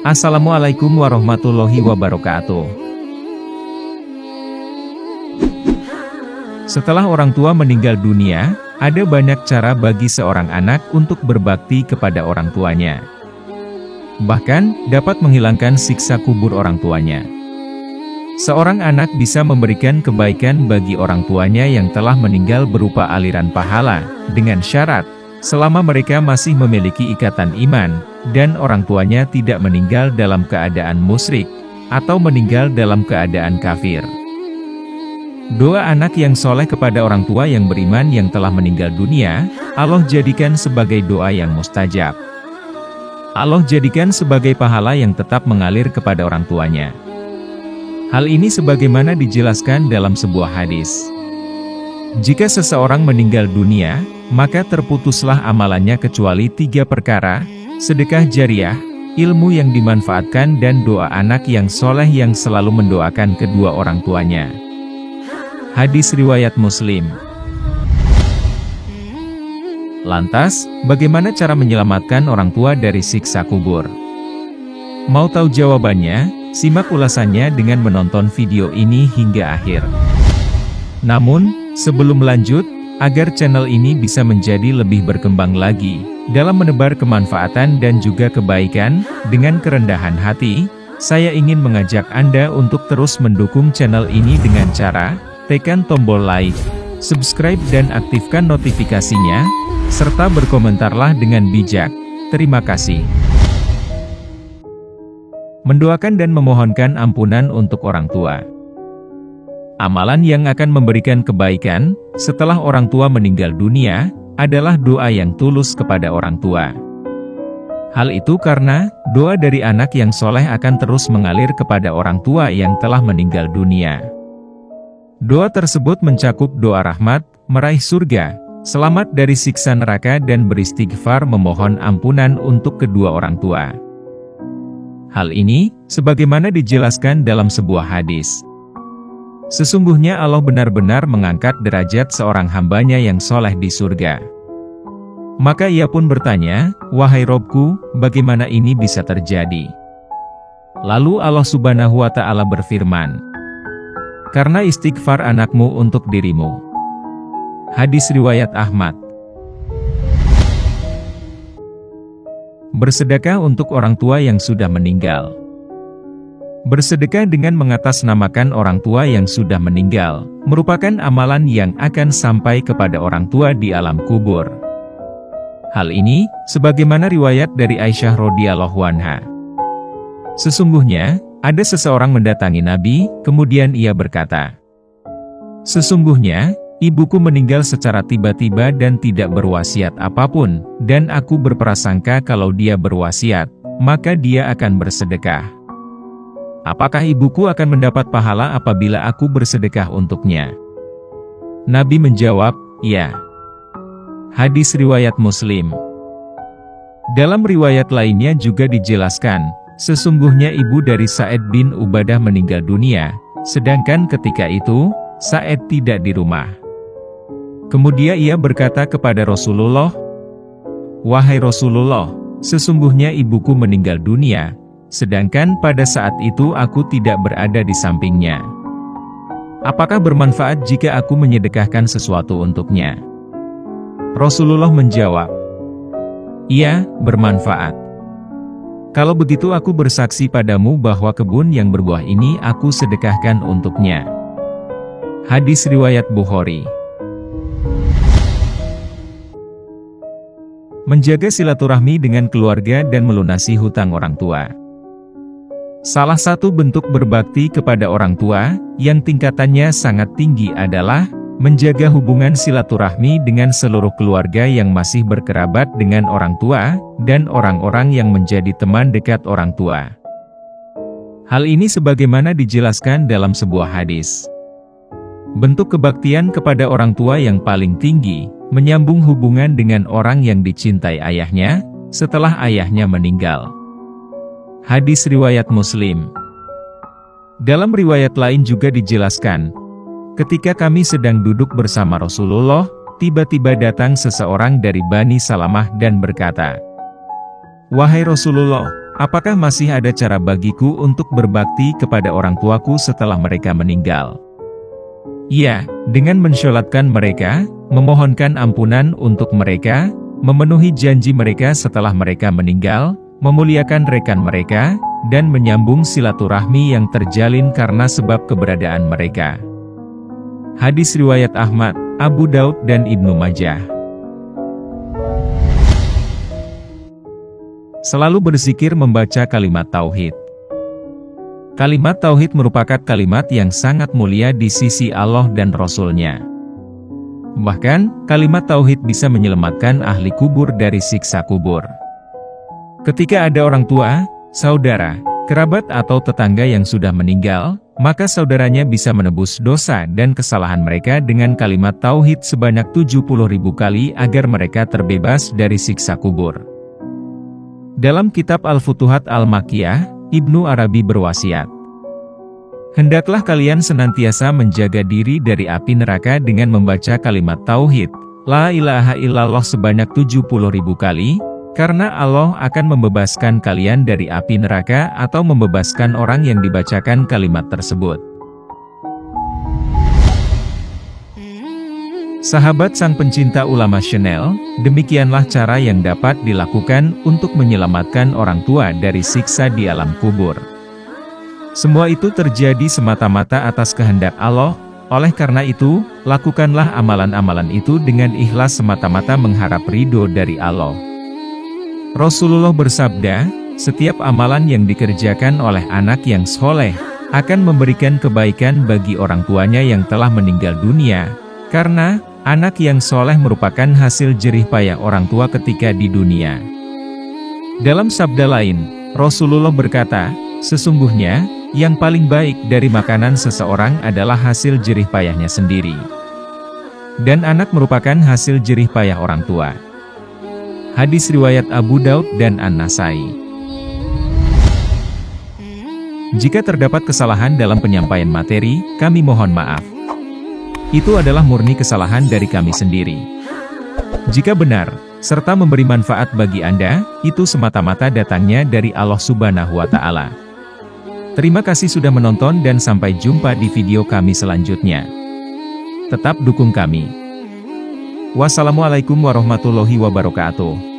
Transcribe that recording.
Assalamualaikum warahmatullahi wabarakatuh. Setelah orang tua meninggal dunia, ada banyak cara bagi seorang anak untuk berbakti kepada orang tuanya. Bahkan, dapat menghilangkan siksa kubur orang tuanya. Seorang anak bisa memberikan kebaikan bagi orang tuanya yang telah meninggal berupa aliran pahala, dengan syarat, selama mereka masih memiliki ikatan iman, dan orang tuanya tidak meninggal dalam keadaan musyrik, atau meninggal dalam keadaan kafir. Doa anak yang soleh kepada orang tua yang beriman yang telah meninggal dunia, Allah jadikan sebagai doa yang mustajab. Allah jadikan sebagai pahala yang tetap mengalir kepada orang tuanya. Hal ini sebagaimana dijelaskan dalam sebuah hadis. Jika seseorang meninggal dunia, maka terputuslah amalannya kecuali 3 perkara, sedekah jariah, ilmu yang dimanfaatkan dan doa anak yang soleh yang selalu mendoakan kedua orang tuanya. Hadis riwayat Muslim. Lantas, bagaimana cara menyelamatkan orang tua dari siksa kubur? Mau tahu jawabannya? Simak ulasannya dengan menonton video ini hingga akhir. Namun, sebelum lanjut, agar channel ini bisa menjadi lebih berkembang lagi, dalam menebar kemanfaatan dan juga kebaikan, dengan kerendahan hati, saya ingin mengajak Anda untuk terus mendukung channel ini dengan cara, tekan tombol like, subscribe dan aktifkan notifikasinya, serta berkomentarlah dengan bijak. Terima kasih. Mendoakan dan memohonkan ampunan untuk orang tua. Amalan yang akan memberikan kebaikan, setelah orang tua meninggal dunia, adalah doa yang tulus kepada orang tua. Hal itu karena, doa dari anak yang soleh akan terus mengalir kepada orang tua yang telah meninggal dunia. Doa tersebut mencakup doa rahmat, meraih surga, selamat dari siksa neraka dan beristighfar memohon ampunan untuk kedua orang tua. Hal ini, sebagaimana dijelaskan dalam sebuah hadis. Sesungguhnya Allah benar-benar mengangkat derajat seorang hambanya yang soleh di surga. Maka ia pun bertanya, "Wahai Robku, bagaimana ini bisa terjadi?" Lalu Allah Subhanahu wa Ta'ala berfirman, "Karena istighfar anakmu untuk dirimu." Hadis riwayat Ahmad. Bersedekah untuk orang tua yang sudah meninggal. Bersedekah dengan mengatasnamakan orang tua yang sudah meninggal, merupakan amalan yang akan sampai kepada orang tua di alam kubur. Hal ini, sebagaimana riwayat dari Aisyah radhiyallahu anha. Sesungguhnya, ada seseorang mendatangi Nabi, kemudian ia berkata, "Sesungguhnya, ibuku meninggal secara tiba-tiba dan tidak berwasiat apapun, dan aku berprasangka kalau dia berwasiat, maka dia akan bersedekah. Apakah ibuku akan mendapat pahala apabila aku bersedekah untuknya?" Nabi menjawab, "Ya." Hadis riwayat Muslim. Dalam riwayat lainnya juga dijelaskan, sesungguhnya ibu dari Sa'id bin Ubadah meninggal dunia, sedangkan ketika itu, Sa'id tidak di rumah. Kemudian ia berkata kepada Rasulullah, "Wahai Rasulullah, sesungguhnya ibuku meninggal dunia, sedangkan pada saat itu aku tidak berada di sampingnya. Apakah bermanfaat jika aku menyedekahkan sesuatu untuknya?" Rasulullah menjawab, "Iya, bermanfaat. Kalau begitu aku bersaksi padamu bahwa kebun yang berbuah ini aku sedekahkan untuknya." Hadis riwayat Bukhari. Menjaga silaturahmi dengan keluarga dan melunasi hutang orang tua. Salah satu bentuk berbakti kepada orang tua, yang tingkatannya sangat tinggi adalah, menjaga hubungan silaturahmi dengan seluruh keluarga yang masih berkerabat dengan orang tua, dan orang-orang yang menjadi teman dekat orang tua. Hal ini sebagaimana dijelaskan dalam sebuah hadis. Bentuk kebaktian kepada orang tua yang paling tinggi, menyambung hubungan dengan orang yang dicintai ayahnya, setelah ayahnya meninggal. Hadis riwayat Muslim. Dalam riwayat lain juga dijelaskan, ketika kami sedang duduk bersama Rasulullah, tiba-tiba datang seseorang dari Bani Salamah dan berkata, "Wahai Rasulullah, apakah masih ada cara bagiku untuk berbakti kepada orang tuaku setelah mereka meninggal? Ya, dengan mensholatkan mereka, memohonkan ampunan untuk mereka, memenuhi janji mereka setelah mereka meninggal, memuliakan rekan mereka, dan menyambung silaturahmi yang terjalin karena sebab keberadaan mereka. Hadis riwayat Ahmad, Abu Daud dan Ibnu Majah. Selalu berzikir membaca kalimat tauhid. Kalimat tauhid merupakan kalimat yang sangat mulia di sisi Allah dan Rasul-Nya. Bahkan, kalimat tauhid bisa menyelamatkan ahli kubur dari siksa kubur. Ketika ada orang tua, saudara, kerabat atau tetangga yang sudah meninggal, maka saudaranya bisa menebus dosa dan kesalahan mereka dengan kalimat tauhid sebanyak 70.000 kali agar mereka terbebas dari siksa kubur. Dalam kitab Al-Futuhat Al-Makkiyah, Ibnu Arabi berwasiat, "Hendaklah kalian senantiasa menjaga diri dari api neraka dengan membaca kalimat tauhid, La ilaha illallah sebanyak 70.000 kali, karena Allah akan membebaskan kalian dari api neraka atau membebaskan orang yang dibacakan kalimat tersebut." Sahabat sang pencinta ulama Chanel, demikianlah cara yang dapat dilakukan untuk menyelamatkan orang tua dari siksa di alam kubur. Semua itu terjadi semata-mata atas kehendak Allah, oleh karena itu, lakukanlah amalan-amalan itu dengan ikhlas semata-mata mengharap ridho dari Allah. Rasulullah bersabda, setiap amalan yang dikerjakan oleh anak yang soleh, akan memberikan kebaikan bagi orang tuanya yang telah meninggal dunia, karena anak yang soleh merupakan hasil jerih payah orang tua ketika di dunia. Dalam sabda lain, Rasulullah berkata, sesungguhnya, yang paling baik dari makanan seseorang adalah hasil jerih payahnya sendiri. Dan anak merupakan hasil jerih payah orang tua. Hadis riwayat Abu Daud dan An-Nasai. Jika terdapat kesalahan dalam penyampaian materi, kami mohon maaf. Itu adalah murni kesalahan dari kami sendiri. Jika benar, serta memberi manfaat bagi Anda, itu semata-mata datangnya dari Allah Subhanahu wa Ta'ala. Terima kasih sudah menonton dan sampai jumpa di video kami selanjutnya. Tetap dukung kami. Wassalamualaikum warahmatullahi wabarakatuh.